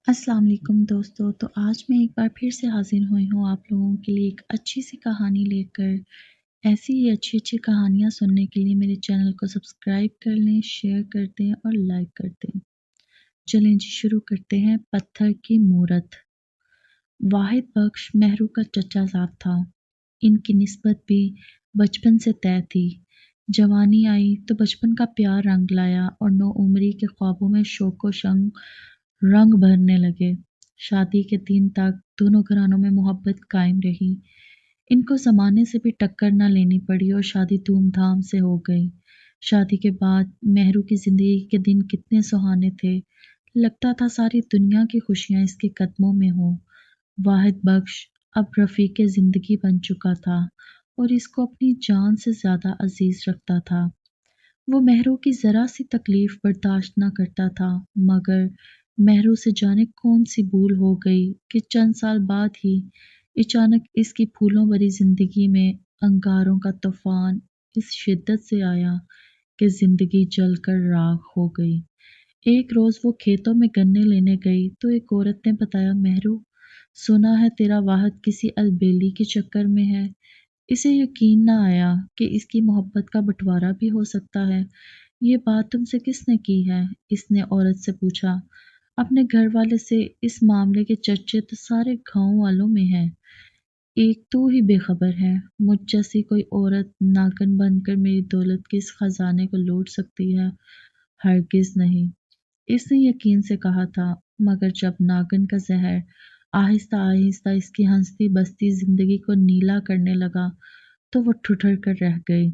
السلام علیکم دوستو، تو آج میں ایک بار پھر سے حاضر ہوئی ہوں آپ لوگوں کے لیے ایک اچھی سی کہانی لے کر۔ ایسی ہی اچھی اچھی کہانیاں سننے کے لیے میرے چینل کو سبسکرائب کر لیں، شیئر کر دیں اور لائک کر دیں۔ چلیں جی شروع کرتے ہیں۔ پتھر کی مورت۔ واحد بخش مہرو کا چچا زاد تھا۔ ان کی نسبت بھی بچپن سے طے تھی۔ جوانی آئی تو بچپن کا پیار رنگ لایا اور نو عمری کے خوابوں میں شوق و شنگ رنگ بھرنے لگے۔ شادی کے دن تک دونوں گھرانوں میں محبت قائم رہی۔ ان کو زمانے سے بھی ٹکر نہ لینی پڑی اور شادی دھوم دھام سے ہو گئی۔ شادی کے بعد مہرو کی زندگی کے دن کتنے سہانے تھے، لگتا تھا ساری دنیا کی خوشیاں اس کے قدموں میں ہوں۔ واحد بخش اب رفیق زندگی بن چکا تھا اور اس کو اپنی جان سے زیادہ عزیز رکھتا تھا۔ وہ مہرو کی ذرا سی تکلیف برداشت نہ کرتا تھا، مگر مہرو سے جانے کون سی بھول ہو گئی کہ چند سال بعد ہی اچانک اس کی پھولوں بھری زندگی میں انگاروں کا طوفان اس شدت سے آیا کہ زندگی جل کر راکھ ہو گئی۔ ایک روز وہ کھیتوں میں گنے لینے گئی تو ایک عورت نے بتایا، مہرو، سنا ہے تیرا واحد کسی البیلی کے چکر میں ہے۔ اسے یقین نہ آیا کہ اس کی محبت کا بٹوارا بھی ہو سکتا ہے۔ یہ بات تم سے کس نے کی ہے؟ اس نے عورت سے پوچھا۔ اپنے گھر والے سے۔ اس معاملے کے چرچے تو سارے گاؤں والوں میں ہیں۔ ایک تو ہی بے خبر ہے۔ مجھ جیسی کوئی عورت ناگن بن کر میری دولت کے اس خزانے کو لوٹ سکتی ہے؟ ہرگز نہیں، اس نے یقین سے کہا تھا، مگر جب ناگن کا زہر آہستہ آہستہ اس کی ہنستی بستی زندگی کو نیلا کرنے لگا تو وہ ٹھٹر کر رہ گئی۔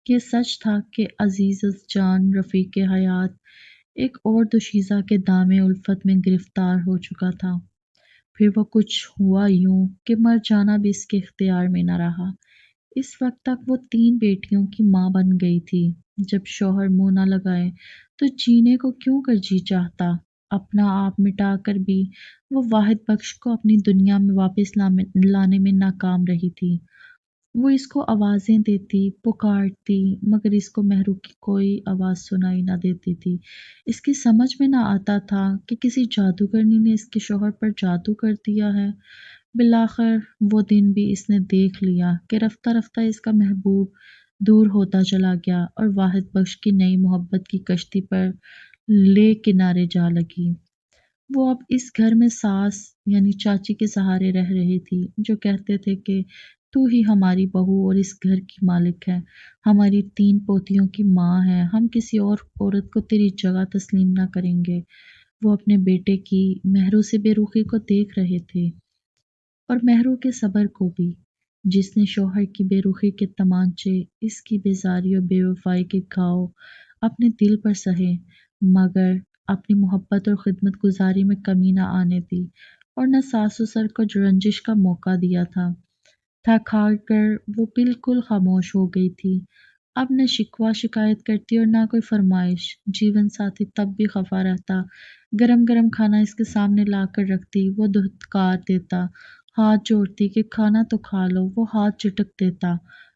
یہ سچ تھا کہ عزیز جان رفیق حیات ایک اور دوشیزہ کے دام الفت میں گرفتار ہو چکا تھا۔ پھر وہ کچھ ہوا یوں کہ مر جانا بھی اس کے اختیار میں نہ رہا۔ اس وقت تک وہ 3 بیٹیوں کی ماں بن گئی تھی۔ جب شوہر منہ نہ لگائے تو جینے کو کیوں کر جی چاہتا؟ اپنا آپ مٹا کر بھی وہ واحد بخش کو اپنی دنیا میں واپس لانے میں ناکام رہی تھی۔ وہ اس کو آوازیں دیتی، پکارتی، مگر اس کو مہرو کی کوئی آواز سنائی نہ دیتی تھی۔ اس کی سمجھ میں نہ آتا تھا کہ کسی جادوگرنی نے اس کے شوہر پر جادو کر دیا ہے۔ بالآخر وہ دن بھی اس نے دیکھ لیا کہ رفتہ رفتہ اس کا محبوب دور ہوتا چلا گیا اور واحد بخش کی نئی محبت کی کشتی پر لے کنارے جا لگی۔ وہ اب اس گھر میں ساس یعنی چاچی کے سہارے رہ رہی تھی، جو کہتے تھے کہ تو ہی ہماری بہو اور اس گھر کی مالک ہے، ہماری 3 پوتیوں کی ماں ہے، ہم کسی اور عورت کو تیری جگہ تسلیم نہ کریں گے۔ وہ اپنے بیٹے کی مہرو سے بے رخی کو دیکھ رہے تھے اور مہرو کے صبر کو بھی، جس نے شوہر کی بے رخی کے تمانچے، اس کی بیزاری اور بے وفائی کے گھاؤ اپنے دل پر سہے، مگر اپنی محبت اور خدمت گزاری میں کمی نہ آنے دی اور نہ ساس سسر کو رنجش کا موقع دیا تھا۔ تھک ہار کر وہ بالکل خاموش ہو گئی تھی۔ اب نہ شکوہ شکایت کرتی اور نہ کوئی فرمائش۔ جیون ساتھی تب بھی خفا رہتا، گرم گرم کھانا اس کے سامنے لا کر رکھتی، وہ دھتکار دیتا، ہاتھ جوڑتی کہ کھانا تو کھا لو، وہ ہاتھ جھٹک دیتا،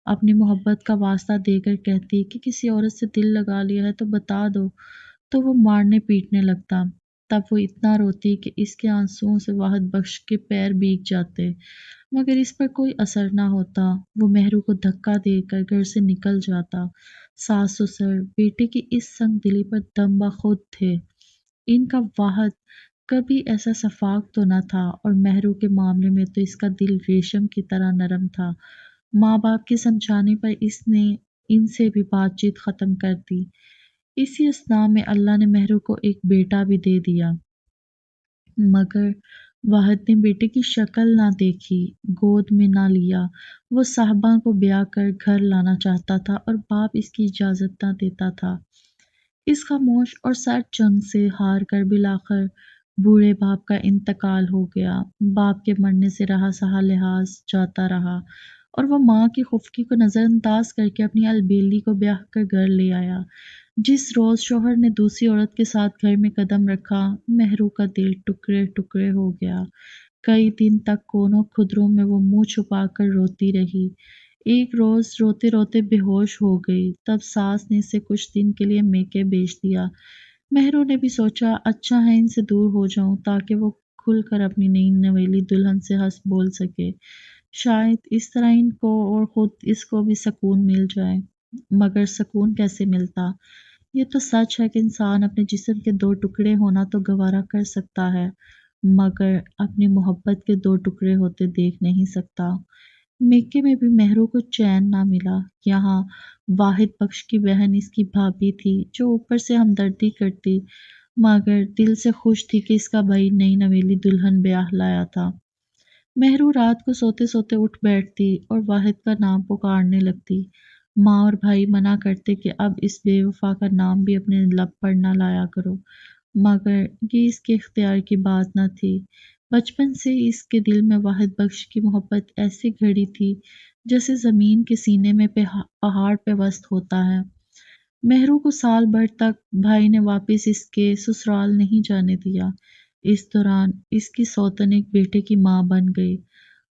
اپنی محبت کا واسطہ دے کر کہتی کہ کسی عورت سے دل لگا لیا ہے تو بتا دو، تو وہ مارنے پیٹنے لگتا۔ تب وہ اتنا روتی کہ اس کے آنسوؤں سے واحد بخش کے پیر بھیگ جاتے، مگر اس پر کوئی اثر نہ ہوتا۔ وہ مہرو کو دھکا دے کر گھر سے نکل جاتا۔ ساس سسر بیٹے کی اس سنگ دلی پر دم بخود تھے۔ ان کا واحد کبھی ایسا شفاق تو نہ تھا اور مہرو کے معاملے میں تو اس کا دل ریشم کی طرح نرم تھا۔ ماں باپ کے سمجھانے پر اس نے ان سے بھی بات چیت ختم کر دی۔ اسی اثناء میں اللہ نے مہرو کو ایک بیٹا بھی دے دیا، مگر واحد نے بیٹے کی شکل نہ دیکھی، گود میں نہ لیا۔ وہ صاحبہ کو بیاہ کر گھر لانا چاہتا تھا اور باپ اس کی اجازت نہ دیتا تھا۔ اس خاموش اور سرد جنگ سے ہار کر بالآخر بوڑھے باپ کا انتقال ہو گیا۔ باپ کے مرنے سے رہا سہا لحاظ جاتا رہا اور وہ ماں کی خفگی کو نظر انداز کر کے اپنی البیلی کو بیاہ کر گھر لے آیا۔ جس روز شوہر نے دوسری عورت کے ساتھ گھر میں قدم رکھا، مہرو کا دل ٹکڑے ٹکڑے ہو گیا۔ کئی دن تک کونوں کھدروں میں وہ منہ چھپا کر روتی رہی۔ ایک روز روتے روتے بے ہوش ہو گئی، تب ساس نے اسے کچھ دن کے لیے میکے بھیج دیا۔ مہرو نے بھی سوچا اچھا ہے ان سے دور ہو جاؤں تاکہ وہ کھل کر اپنی نئی نویلی دلہن سے ہنس بول سکے، شاید اس طرح ان کو اور خود اس کو بھی سکون مل جائے۔ مگر سکون کیسے ملتا؟ یہ تو سچ ہے کہ انسان اپنے جسم کے دو ٹکڑے ہونا تو گوارا کر سکتا ہے مگر اپنی محبت کے دو ٹکڑے ہوتے دیکھ نہیں سکتا۔ میکے میں بھی مہرو کو چین نہ ملا۔ یہاں واحد بخش کی بہن اس کی بھابھی تھی جو اوپر سے ہمدردی کرتی مگر دل سے خوش تھی کہ اس کا بھائی نئی نویلی دلہن بیاہ لایا تھا۔ مہرو رات کو سوتے سوتے اٹھ بیٹھتی اور واحد کا نام پکارنے لگتی۔ ماں اور بھائی منع کرتے کہ اب اس بے وفا کا نام بھی اپنے لب پر نہ لایا کرو مگر یہ اس کے اختیار کی بات نہ تھی۔ بچپن سے اس کے دل میں واحد بخش کی محبت ایسی گھڑی تھی جیسے زمین کے سینے میں پہاڑ پیوست ہوتا ہے۔ مہرو کو سال بھر تک بھائی نے واپس اس کے سسرال نہیں جانے دیا۔ اس دوران اس کی سوتن ایک بیٹے کی ماں بن گئی۔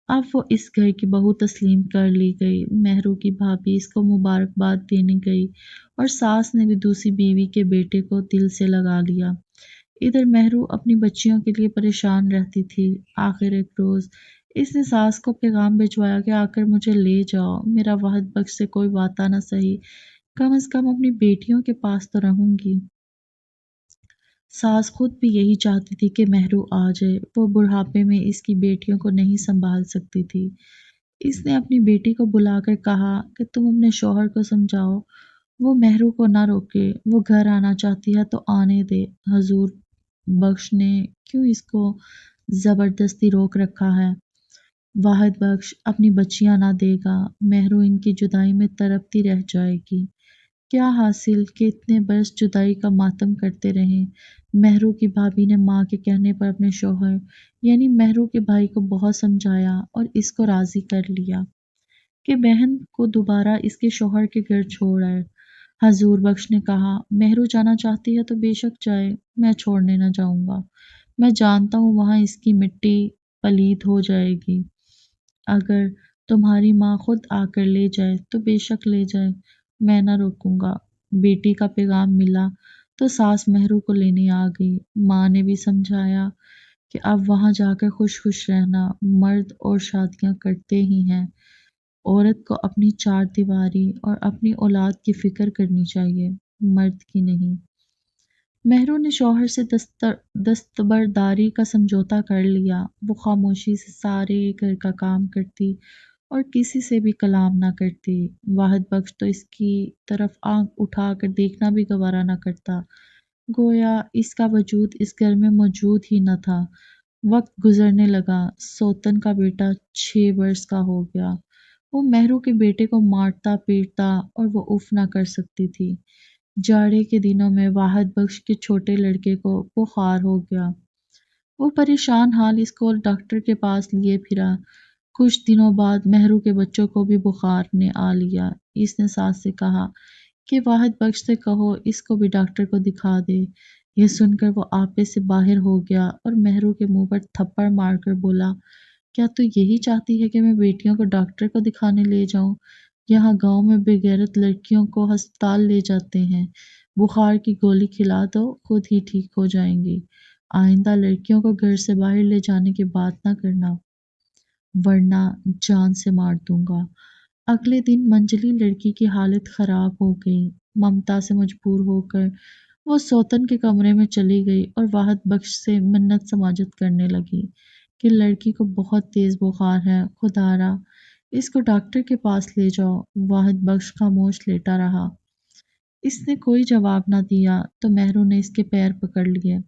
اب وہ اس گھر کی بہو تسلیم کر لی گئی۔ مہرو کی بھابھی اس کو مبارکباد دینے گئی اور ساس نے بھی دوسری بیوی کے بیٹے کو دل سے لگا لیا۔ ادھر مہرو اپنی بچیوں کے لیے پریشان رہتی تھی۔ آخر ایک روز اس نے ساس کو پیغام بھجوایا کہ آ کر مجھے لے جاؤ، میرا واحد بخش سے کوئی وعدہ نہ سہی، کم از کم اپنی بیٹیوں کے پاس تو رہوں گی۔ ساس خود بھی یہی چاہتی تھی کہ مہرو آ جائے، وہ بڑھاپے میں اس کی بیٹیوں کو نہیں سنبھال سکتی تھی۔ اس نے اپنی بیٹی کو بلا کر کہا کہ تم اپنے شوہر کو سمجھاؤ وہ مہرو کو نہ روکے، وہ گھر آنا چاہتی ہے تو آنے دے، حضور بخش نے کیوں اس کو زبردستی روک رکھا ہے؟ واحد بخش اپنی بچیاں نہ دے گا، مہرو ان کی جدائی میں تڑپتی رہ جائے گی۔ کیا حاصل کہ اتنے برس جدائی کا ماتم کرتے رہیں۔ مہرو کی بھابھی نے ماں کے کہنے پر اپنے شوہر یعنی مہرو کے بھائی کو بہت سمجھایا اور اس کو راضی کر لیا کہ بہن کو دوبارہ اس کے شوہر کے گھر چھوڑ آئے۔ حضور بخش نے کہا مہرو جانا چاہتی ہے تو بے شک جائے، میں چھوڑنے نہ جاؤں گا، میں جانتا ہوں وہاں اس کی مٹی پلید ہو جائے گی، اگر تمہاری ماں خود آ کر لے جائے تو بے شک لے جائے، میں نہ روکوں گا۔ بیٹی کا پیغام ملا تو ساس مہرو کو لینے آ گئی۔ ماں نے بھی سمجھایا کہ اب وہاں جا کر خوش خوش رہنا، مرد اور شادیاں کرتے ہی ہیں، عورت کو اپنی چار دیواری اور اپنی اولاد کی فکر کرنی چاہیے، مرد کی نہیں۔ مہرو نے شوہر سے دستبرداری کا سمجھوتا کر لیا۔ وہ خاموشی سے سارے گھر کا کام کرتی اور کسی سے بھی کلام نہ کرتی۔ واحد بخش تو اس کی طرف آنکھ اٹھا کر دیکھنا بھی گوارا نہ کرتا، گویا اس کا وجود اس گھر میں موجود ہی نہ تھا۔ وقت گزرنے لگا، سوتن کا بیٹا 6 برس کا ہو گیا۔ وہ مہرو کے بیٹے کو مارتا پیٹتا اور وہ اف نہ کر سکتی تھی۔ جاڑے کے دنوں میں واحد بخش کے چھوٹے لڑکے کو بخار ہو گیا۔ وہ پریشان حال اس کو ڈاکٹر کے پاس لیے پھرا۔ کچھ دنوں بعد مہرو کے بچوں کو بھی بخار نے آ لیا۔ اس نے ساس سے کہا کہ واحد بخش سے کہو اس کو بھی ڈاکٹر کو دکھا دے۔ یہ سن کر وہ آپے سے باہر ہو گیا اور مہرو کے منہ پر تھپڑ مار کر بولا کیا تو یہی چاہتی ہے کہ میں بیٹیوں کو ڈاکٹر کو دکھانے لے جاؤں؟ یہاں گاؤں میں بے غیرت لڑکیوں کو ہسپتال لے جاتے ہیں، بخار کی گولی کھلا دو خود ہی ٹھیک ہو جائیں گی، آئندہ لڑکیوں کو گھر سے باہر لے جانے کی بات نہ کرنا ورنہ جان سے مار دوں گا۔ اگلے دن منجلی لڑکی کی حالت خراب ہو گئی۔ ممتا سے مجبور ہو کر وہ سوتن کے کمرے میں چلی گئی اور واحد بخش سے منت سماجت کرنے لگی کہ لڑکی کو بہت تیز بخار ہے، خدارا اس کو ڈاکٹر کے پاس لے جاؤ۔ واحد بخش خاموش لیٹا رہا۔ اس نے کوئی جواب نہ دیا تو مہرو نے اس کے پیر پکڑ لیے۔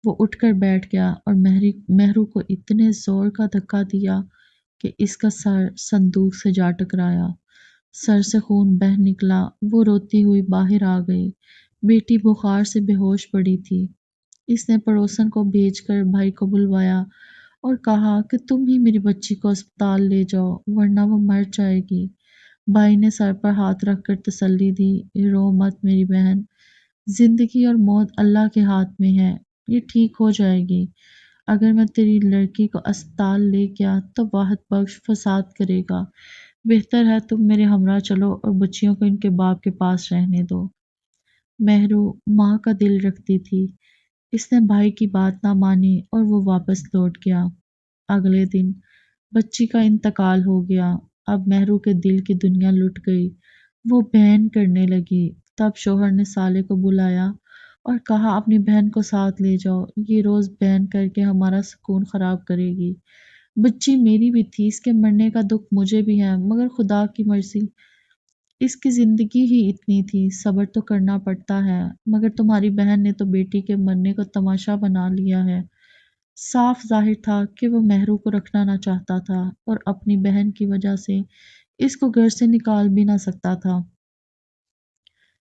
وہ اٹھ کر بیٹھ گیا اور مہرو کو اتنے زور کا دھکا دیا کہ اس کا سر صندوق سے جا ٹکرایا، سر سے خون بہہ نکلا۔ وہ روتی ہوئی باہر آ گئی۔ بیٹی بخار سے بے ہوش پڑی تھی۔ اس نے پڑوسن کو بھیج کر بھائی کو بلوایا اور کہا کہ تم ہی میری بچی کو اسپتال لے جاؤ ورنہ وہ مر جائے گی۔ بھائی نے سر پر ہاتھ رکھ کر تسلی دی، رو مت میری بہن، زندگی اور موت اللہ کے ہاتھ میں ہے، یہ ٹھیک ہو جائے گی۔ اگر میں تیری لڑکی کو اسپتال لے گیا تو واحد بخش فساد کرے گا، بہتر ہے تم میرے ہمراہ چلو اور بچیوں کو ان کے باپ کے پاس رہنے دو۔ مہرو ماں کا دل رکھتی تھی۔ اس نے بھائی کی بات نہ مانی اور وہ واپس لوٹ گیا۔ اگلے دن بچی کا انتقال ہو گیا۔ اب مہرو کے دل کی دنیا لٹ گئی۔ وہ بہن کرنے لگی۔ تب شوہر نے سالے کو بلایا اور کہا اپنی بہن کو ساتھ لے جاؤ، یہ روز بہن کر کے ہمارا سکون خراب کرے گی۔ بچی میری بھی تھی، اس کے مرنے کا دکھ مجھے بھی ہے، مگر خدا کی مرضی، اس کی زندگی ہی اتنی تھی، صبر تو کرنا پڑتا ہے۔ مگر تمہاری بہن نے تو بیٹی کے مرنے کو تماشا بنا لیا ہے۔ صاف ظاہر تھا کہ وہ مہرو کو رکھنا نہ چاہتا تھا اور اپنی بہن کی وجہ سے اس کو گھر سے نکال بھی نہ سکتا تھا۔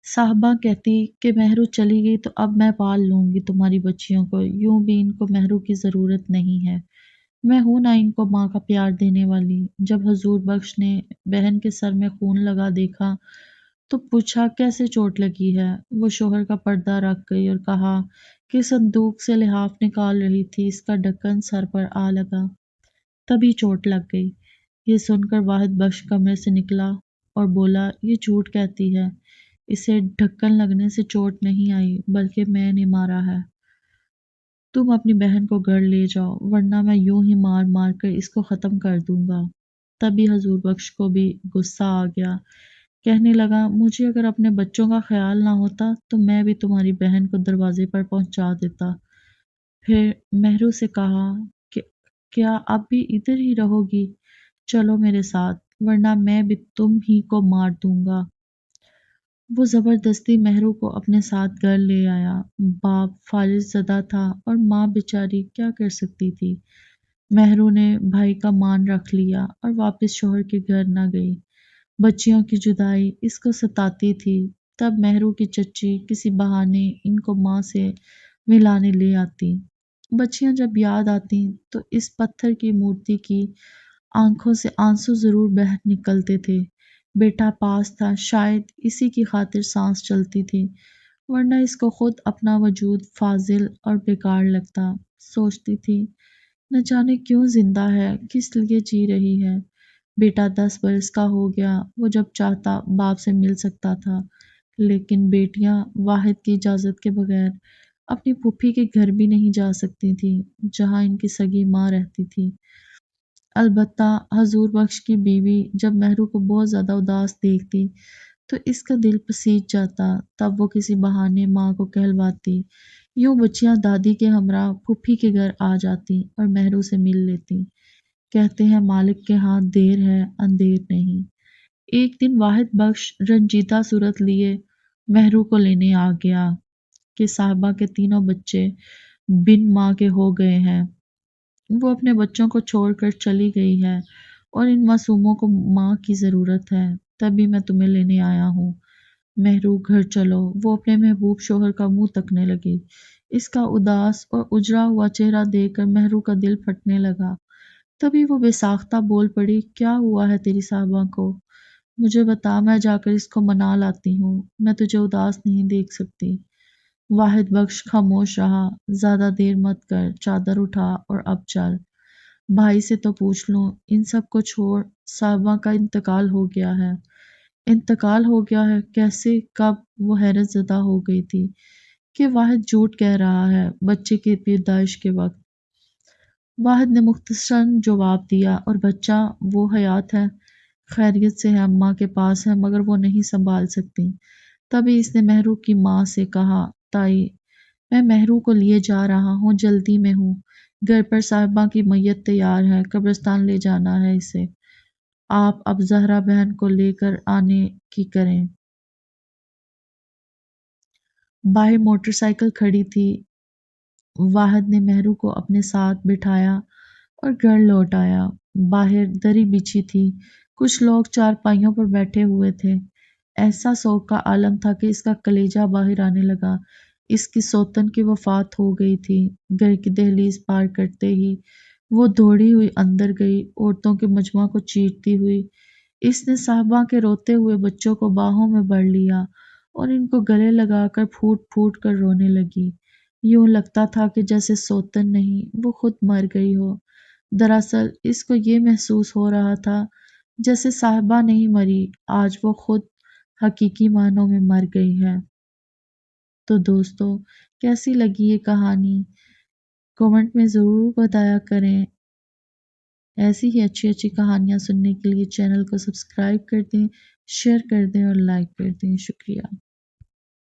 صاحبہ کہتی کہ مہرو چلی گئی تو اب میں پال لوں گی تمہاری بچیوں کو، یوں بھی ان کو مہرو کی ضرورت نہیں ہے، میں ہوں نہ ان کو ماں کا پیار دینے والی۔ جب حضور بخش نے بہن کے سر میں خون لگا دیکھا تو پوچھا کیسے چوٹ لگی ہے؟ وہ شوہر کا پردہ رکھ گئی اور کہا کہ صندوق سے لحاف نکال رہی تھی، اس کا ڈھکن سر پر آ لگا، تبھی چوٹ لگ گئی۔ یہ سن کر واحد بخش کمرے سے نکلا اور بولا یہ جھوٹ کہتی ہے، اسے ڈھکن لگنے سے چوٹ نہیں آئی بلکہ میں نے مارا ہے۔ تم اپنی بہن کو گھر لے جاؤ ورنہ میں یوں ہی مار مار کر اس کو ختم کر دوں گا۔ تبھی حضور بخش کو بھی غصہ آ گیا، کہنے لگا مجھے اگر اپنے بچوں کا خیال نہ ہوتا تو میں بھی تمہاری بہن کو دروازے پر پہنچا دیتا۔ پھر مہرو سے کہا کہ کیا اب بھی ادھر ہی رہو گی؟ چلو میرے ساتھ ورنہ میں بھی تم ہی کو مار دوں گا۔ وہ زبردستی مہرو کو اپنے ساتھ گھر لے آیا۔ باپ فالج زدہ تھا اور ماں بیچاری کیا کر سکتی تھی۔ مہرو نے بھائی کا مان رکھ لیا اور واپس شوہر کے گھر نہ گئی۔ بچیوں کی جدائی اس کو ستاتی تھی۔ تب مہرو کی چچی کسی بہانے ان کو ماں سے ملانے لے آتی۔ بچیاں جب یاد آتی تو اس پتھر کی مورتی کی آنکھوں سے آنسو ضرور بہہ نکلتے تھے۔ بیٹا پاس تھا، شاید اسی کی خاطر سانس چلتی تھی، ورنہ اس کو خود اپنا وجود فاضل اور بیکار لگتا۔ سوچتی تھی نہ جانے کیوں زندہ ہے، کس لیے جی رہی ہے۔ بیٹا 10 برس کا ہو گیا، وہ جب چاہتا باپ سے مل سکتا تھا، لیکن بیٹیاں واحد کی اجازت کے بغیر اپنی پھوپھی کے گھر بھی نہیں جا سکتی تھیں جہاں ان کی سگی ماں رہتی تھی۔ البتہ حضور بخش کی بیوی جب مہرو کو بہت زیادہ اداس دیکھتی تو اس کا دل پسیج جاتا، تب وہ کسی بہانے ماں کو کہلواتی۔ یوں بچیاں دادی کے ہمراہ پھوپھی کے گھر آ جاتی اور مہرو سے مل لیتی۔ کہتے ہیں مالک کے ہاں دیر ہے اندھیر نہیں۔ ایک دن واحد بخش رنجیدہ صورت لیے مہرو کو لینے آ گیا کہ صاحبہ کے تینوں بچے بن ماں کے ہو گئے ہیں، وہ اپنے بچوں کو چھوڑ کر چلی گئی ہے اور ان معصوموں کو ماں کی ضرورت ہے، تبھی میں تمہیں لینے آیا ہوں۔ مہرو گھر چلو۔ وہ اپنے محبوب شوہر کا منہ تکنے لگی۔ اس کا اداس اور اجڑا ہوا چہرہ دیکھ کر مہرو کا دل پھٹنے لگا۔ تبھی وہ بے ساختہ بول پڑی کیا ہوا ہے تیری صاحبہ کو؟ مجھے بتا، میں جا کر اس کو منا لاتی ہوں، میں تجھے اداس نہیں دیکھ سکتی۔ واحد بخش خاموش رہا۔ زیادہ دیر مت کر، چادر اٹھا اور اب چل۔ بھائی سے تو پوچھ لوں، ان سب کو چھوڑ، صاحبہ کا انتقال ہو گیا ہے۔ انتقال ہو گیا ہے؟ کیسے؟ کب؟ وہ حیرت زدہ ہو گئی تھی کہ واحد جھوٹ کہہ رہا ہے۔ بچے کی پیدائش کے وقت۔ واحد نے مختصراً جواب دیا، اور بچہ وہ حیات ہے، خیریت سے ہے، اماں کے پاس ہے، مگر وہ نہیں سنبھال سکتی۔ تبھی اس نے مہرو کی ماں سے کہا تائی میں مہرو کو لیے جا رہا ہوں، جلدی میں ہوں، گھر پر صاحبہ کی میت تیار ہے، قبرستان لے جانا ہے اسے، آپ اب زہرا بہن کو لے کر آنے کی کریں۔ باہر موٹر سائیکل کھڑی تھی۔ واحد نے مہرو کو اپنے ساتھ بٹھایا اور گھر لوٹ آیا۔ باہر دری بچھی تھی، کچھ لوگ چارپائیوں پر بیٹھے ہوئے تھے۔ ایسا سوگ کا عالم تھا کہ اس کا کلیجہ باہر آنے لگا۔ اس کی سوتن کی وفات ہو گئی تھی۔ گھر کی دہلیز پار کرتے ہی وہ دوڑی ہوئی اندر گئی، عورتوں کے مجمع کو چیرتی ہوئی۔ اس نے صاحبہ کے روتے ہوئے بچوں کو باہوں میں بھر لیا اور ان کو گلے لگا کر پھوٹ پھوٹ کر رونے لگی۔ یوں لگتا تھا کہ جیسے سوتن نہیں، وہ خود مر گئی ہو۔ دراصل اس کو یہ محسوس ہو رہا تھا جیسے صاحبہ نہیں مری، آج وہ خود حقیقی معنوں میں مر گئی ہے۔ تو دوستو کیسی لگی یہ کہانی کمنٹ میں ضرور بتایا کریں۔ ایسی ہی اچھی اچھی کہانیاں سننے کے لیے چینل کو سبسکرائب کر دیں، شیئر کر دیں اور لائک کر دیں۔ شکریہ۔